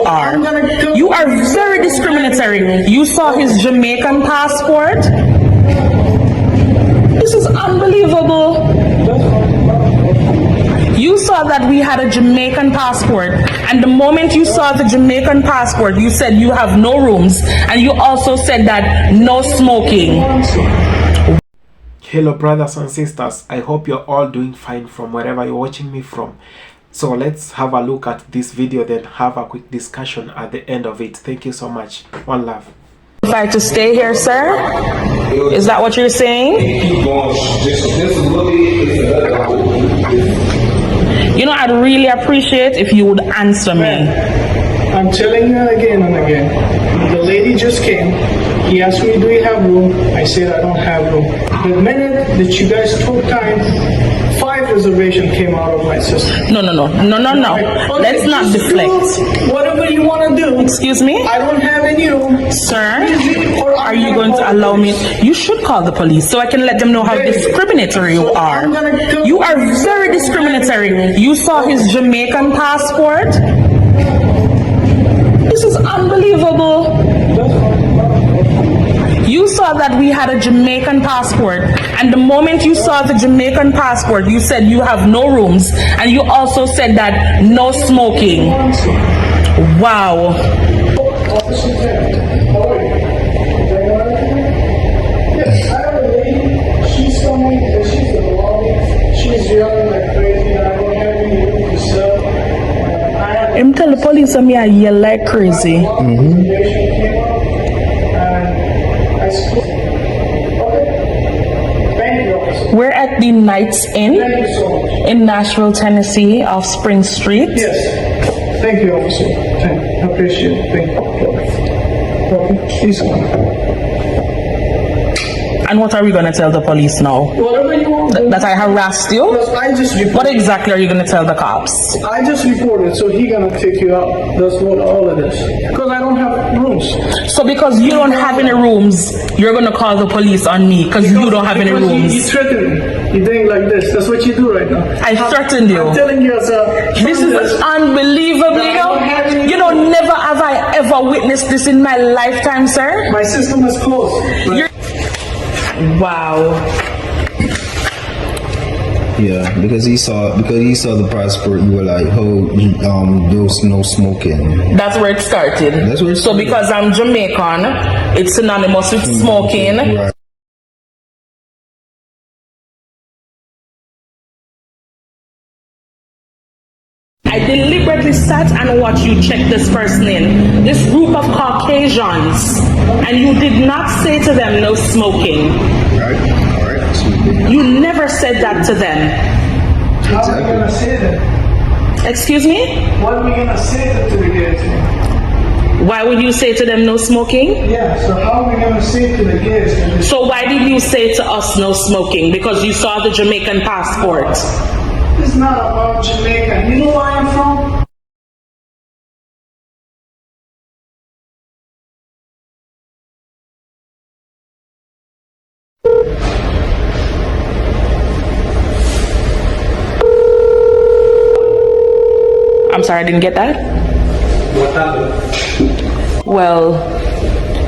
are. You are very discriminatory. You saw his Jamaican passport. This is unbelievable. You saw that we had a Jamaican passport, and the moment you saw the Jamaican passport, you said you have no rooms, and you also said that no smoking. Hello brothers and sisters, I hope you're all doing fine from wherever you're watching me from. So let's have a look at this video, then have a quick discussion at the end of it. Thank you so much. One love. Decide to stay here, sir? Is that what you're saying? You know, I'd really appreciate if you would answer me. I'm telling you again and again. The lady just came. He asked me, do you have room? I said, I don't have room. The minute that you guys took time, 5 reservations came out of my system. No. Okay, Let's not deflect. Whatever you want to do. Excuse me? I don't have any room. Sir, are you going to allow me? You should call the police so I can let them know how discriminatory you are. You are very discriminatory. You saw his Jamaican passport. This is unbelievable. You saw that we had a Jamaican passport, and the moment you saw the Jamaican passport, you said you have no rooms, and you also said that no smoking. Wow. Yes, I have a lady. She's coming, she's the belonging. She's yelling like crazy, and I don't have any room to sell. Him tell the police that me I yell like crazy. We're at the Knights Inn in Nashville, Tennessee, off Spring Street. Yes. Thank you, officer. Thank you. I appreciate it. Thank you. Okay. Please come. And what are we going to tell the police now? Whatever you want. That I harassed you? Because I just reported. What exactly are you going to tell the cops? I just reported, so he gonna take you out. That's what all it is. Because I don't have rooms. So because you don't have any rooms, you're going to call the police on me because you don't have any rooms. You threatened me. You're doing like this. That's what you do right now. I threatened you. I'm telling you as a... This is unbelievable. You know, never have I ever witnessed this in my lifetime, sir. My system is closed. Wow. Yeah, because he saw the passport, you were like, oh, there's no smoking. That's where it started. That's where it started. So because I'm Jamaican, it's synonymous with smoking. Right. I deliberately sat and watched you check this person in, this group of Caucasians, and you did not say to them no smoking. All right. You never said that to them. How are we gonna say that? Excuse me? What are we gonna say that to the kids? Why would you say to them no smoking? Yeah, so how are we gonna say to the kids? So why did you say to us no smoking? Because you saw the Jamaican passport. It's not about Jamaica. You know where I'm from? I'm sorry, I didn't get that. What happened? Well,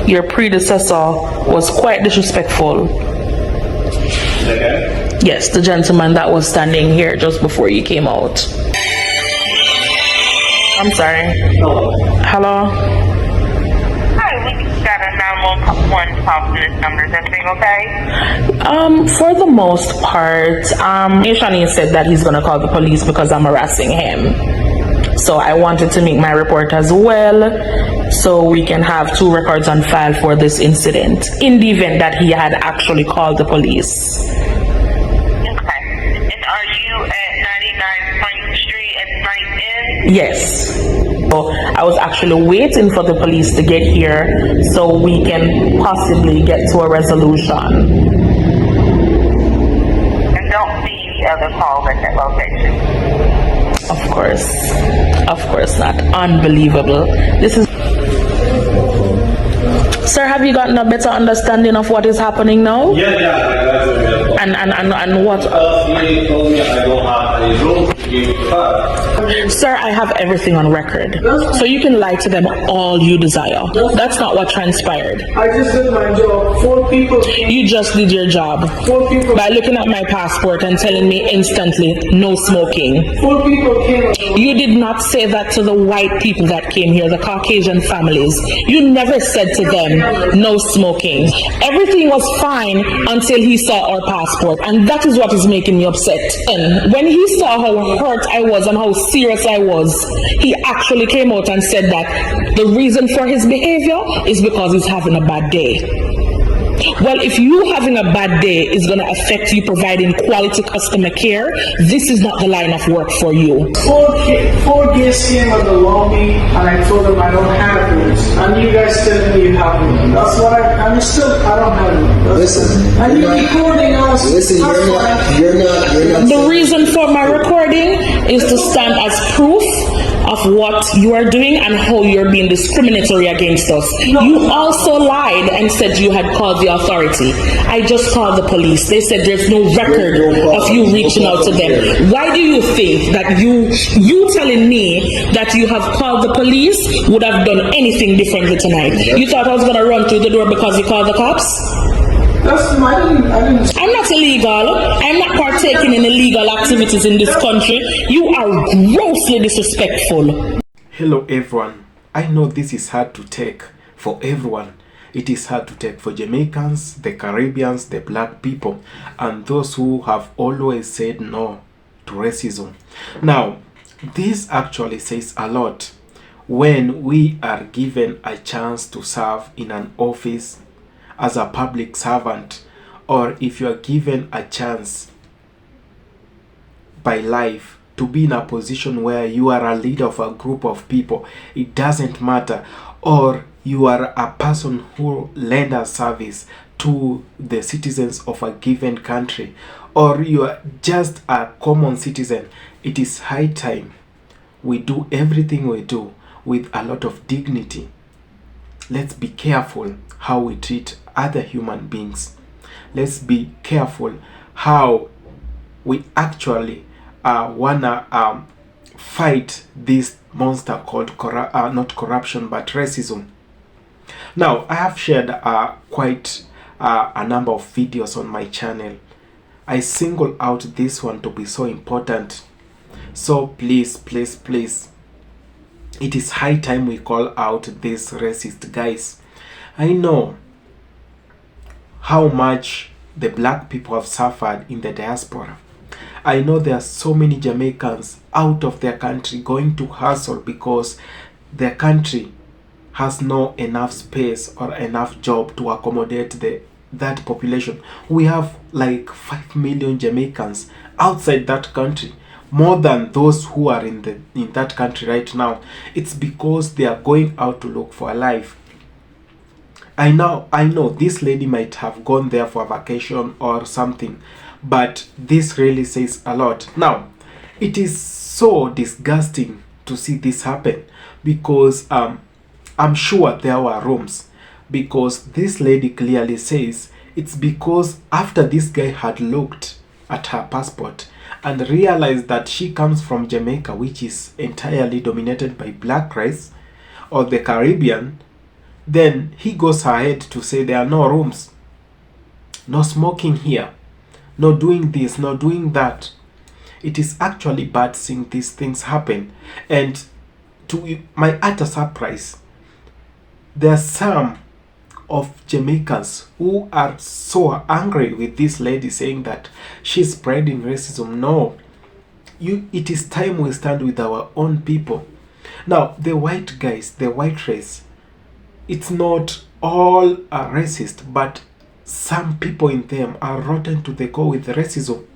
your predecessor was quite disrespectful. Okay. Yes, the gentleman that was standing here just before you came out. I'm sorry. Hello. Hello? Hi, we got a 911 call from this number. Is everything okay? For the most part, Ishani said that he's gonna call the police because I'm harassing him. So I wanted to make my report as well, so we can have 2 records on file for this incident, in the event that he had actually called the police. Are you at 99 Spring Street at Knights Inn? Yes. So I was actually waiting for the police to get here so we can possibly get to a resolution. And don't see any other calls at that location. Of course not. Unbelievable. This is... Sir, have you gotten a better understanding of what is happening now? Yeah, I got it. And what? He told me I don't have any room. Sir, I have everything on record. So you can lie to them all you desire. That's not what transpired. I just did my job. 4 people came. You just did your job 4 people. by looking at my passport and telling me instantly, no smoking. 4 people came. You did not say that to the white people that came here, the Caucasian families. You never said to them, no smoking. Everything was fine until he saw our passport, and that is what is making me upset. And when he saw how hurt I was and how serious I was, he actually came out and said that the reason for his behavior is because he's having a bad day. Well, if you having a bad day is going to affect you providing quality customer care, this is not the line of work for you. 4 guests came at the lobby, and I told them I don't have rooms. And you guys telling me you have rooms. That's what I don't have rooms. Listen, And you're recording us. Listen, you're not. The reason for my recording is to stand as proof of what you are doing and how you're being discriminatory against us. You also lied and said you had called the authority. I just called the police. They said there's no record of you reaching out to them. Why do you think that you telling me that you have called the police would have done anything differently tonight? You thought I was going to run through the door because you called the cops? I'm not illegal. I'm not partaking in illegal activities in this country. You are grossly disrespectful. Hello everyone. I know this is hard to take for everyone. It is hard to take for Jamaicans, the Caribbeans, the black people, and those who have always said no to racism. Now, this actually says a lot when we are given a chance to serve in an office as a public servant, or if you are given a chance by life to be in a position where you are a leader of a group of people, it doesn't matter, or you are a person who lend a service to the citizens of a given country, or you are just a common citizen, it is high time we do everything we do with a lot of dignity. Let's be careful how we treat other human beings. Let's be careful how we actually wanna fight this monster called not corruption but racism. Now, I have shared quite a number of videos on my channel. I single out this one to be so important. So please, it is high time we call out these racist guys. I know how much the black people have suffered in the diaspora. I know there are so many Jamaicans out of their country going to hustle because their country has no enough space or enough job to accommodate that population. We have like 5 million Jamaicans outside that country, more than those who are in that country right now. It's because they are going out to look for a life. I know this lady might have gone there for a vacation or something, but this really says a lot. Now, it is so disgusting to see this happen because I'm sure there were rooms, because this lady clearly says it's because after this guy had looked at her passport and realized that she comes from Jamaica, which is entirely dominated by black race, or the Caribbean, then he goes ahead to say there are no rooms, no smoking here, no doing this, no doing that. It is actually bad seeing these things happen. And to my utter surprise, there are some of Jamaicans who are so angry with this lady saying that she's spreading racism. No, it is time we stand with our own people. Now, the white guys, the white race, it's not all are racist, but some people in them are rotten to the core with racism.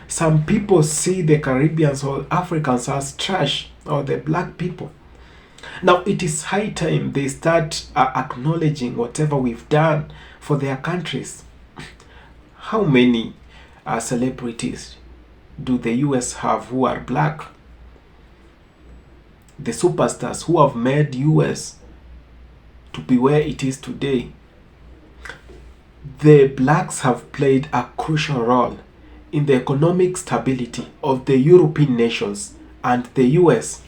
Some people see the Caribbeans or Africans as trash, or the black people. Now, it is high time they start acknowledging whatever we've done for their countries. How many celebrities do the US have who are black? The superstars who have made US to be where it is today. The blacks have played a crucial role in the economic stability of the European nations and the US.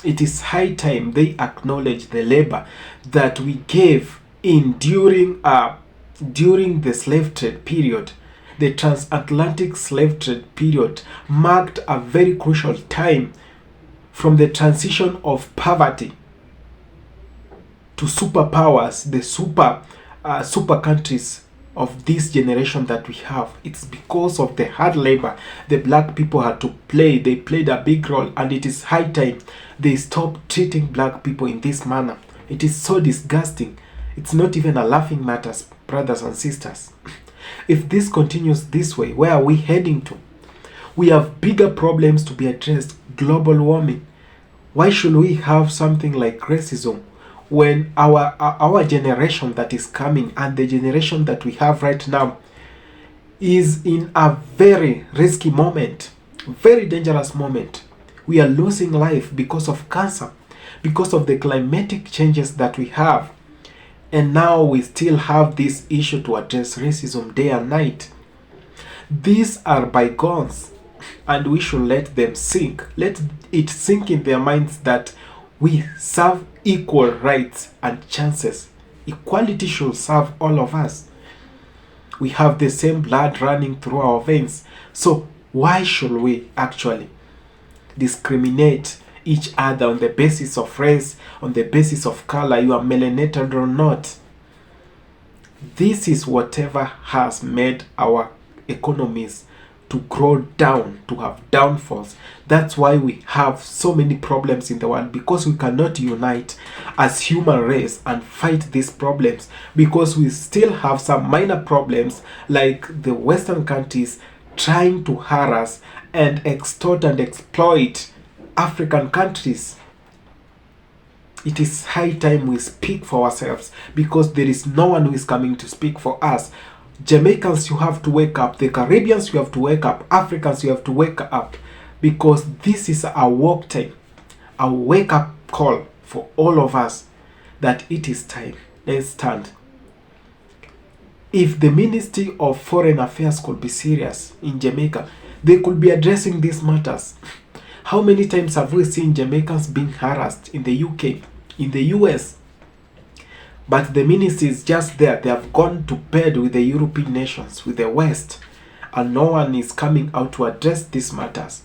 It is high time they acknowledge the labor that we gave in during the slave trade period. The transatlantic slave trade period marked a very crucial time from the transition of poverty to superpowers, the super countries of this generation that we have. It's because of the hard labor the black people had to play. They played a big role, and it is high time they stop treating black people in this manner. It is so disgusting. It's not even a laughing matter, brothers and sisters. If this continues this way, where are we heading to? We have bigger problems to be addressed. Global warming. Why should we have something like racism when our generation that is coming and the generation that we have right now is in a very risky moment, very dangerous moment? We are losing life because of cancer, because of the climatic changes that we have. And now we still have this issue to address, racism day and night. These are bygones, and we should let them sink. Let it sink in their minds that we serve equal rights and chances. Equality should serve all of us. We have the same blood running through our veins. So why should we actually discriminate each other on the basis of race, on the basis of color, you are melanated or not? This is whatever has made our economies to grow down, to have downfalls. That's why we have so many problems in the world, because we cannot unite as human race and fight these problems, because we still have some minor problems like the Western countries trying to harass and extort and exploit African countries. It is high time we speak for ourselves, because there is no one who is coming to speak for us. Jamaicans, you have to wake up. The Caribbeans, you have to wake up. Africans, you have to wake up, because this is a walk time, a wake up call for all of us that it is time. Let's stand. If the Ministry of Foreign Affairs could be serious in Jamaica, they could be addressing these matters. How many times have we seen Jamaicans being harassed in the UK, in the US? But the ministry is just there. They have gone to bed with the European nations, with the West, and no one is coming out to address these matters.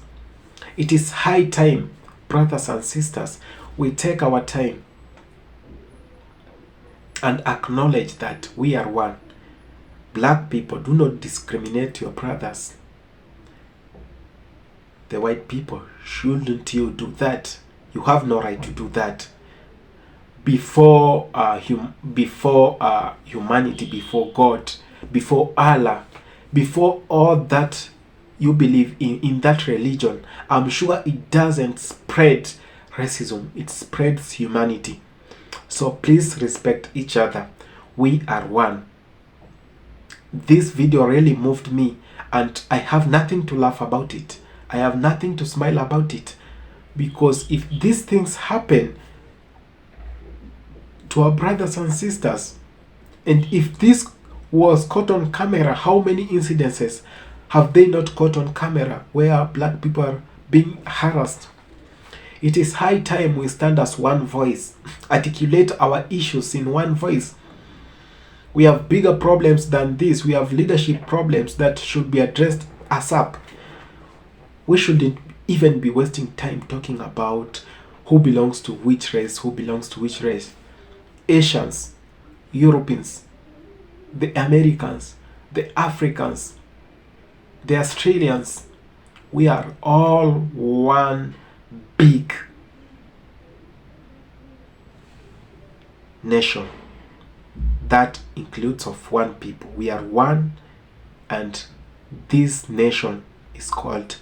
It is high time, brothers and sisters, we take our time and acknowledge that we are one. Black people, do not discriminate your brothers. The white people, shouldn't you do that? You have no right to do that. Before humanity, before God, before Allah, before all that you believe in that religion, I'm sure it doesn't spread racism, it spreads humanity. So please respect each other. We are one. This video really moved me, and I have nothing to laugh about it. I have nothing to smile about it, because if these things happen to our brothers and sisters, and if this was caught on camera, how many incidences have they not caught on camera where black people are being harassed? It is high time we stand as one voice, articulate our issues in one voice. We have bigger problems than this. We have leadership problems that should be addressed ASAP. We shouldn't even be wasting time talking about who belongs to which race, who belongs to which race. Asians, Europeans, the Americans, the Africans, the Australians, we are all one big nation that includes of one people. We are one, and this nation is called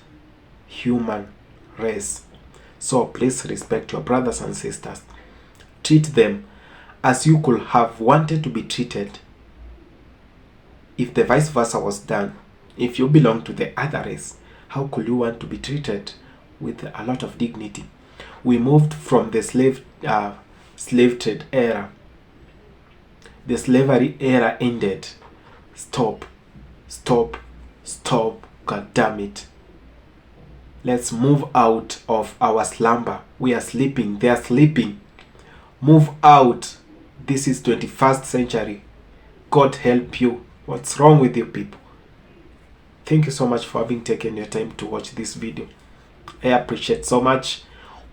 human race. So please respect your brothers and sisters. Treat them as you could have wanted to be treated if the vice versa was done. If you belong to the other race, how could you want to be treated with a lot of dignity? We moved from the slave trade era. The slavery era ended. Stop, stop, stop, God damn it. Let's move out of our slumber. We are sleeping. They are sleeping. Move out. This is 21st century. God help you. What's wrong with you people? Thank you so much for having taken your time to watch this video. I appreciate so much.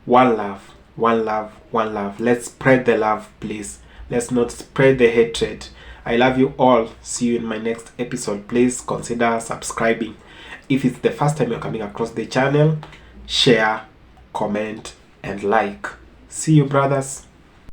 One love, one love, one love. Let's spread the love, please. Let's not spread the hatred. I love you all. See you in my next episode. Please consider subscribing. If it's the first time you're coming across the channel, share, comment, and like. See you, brothers.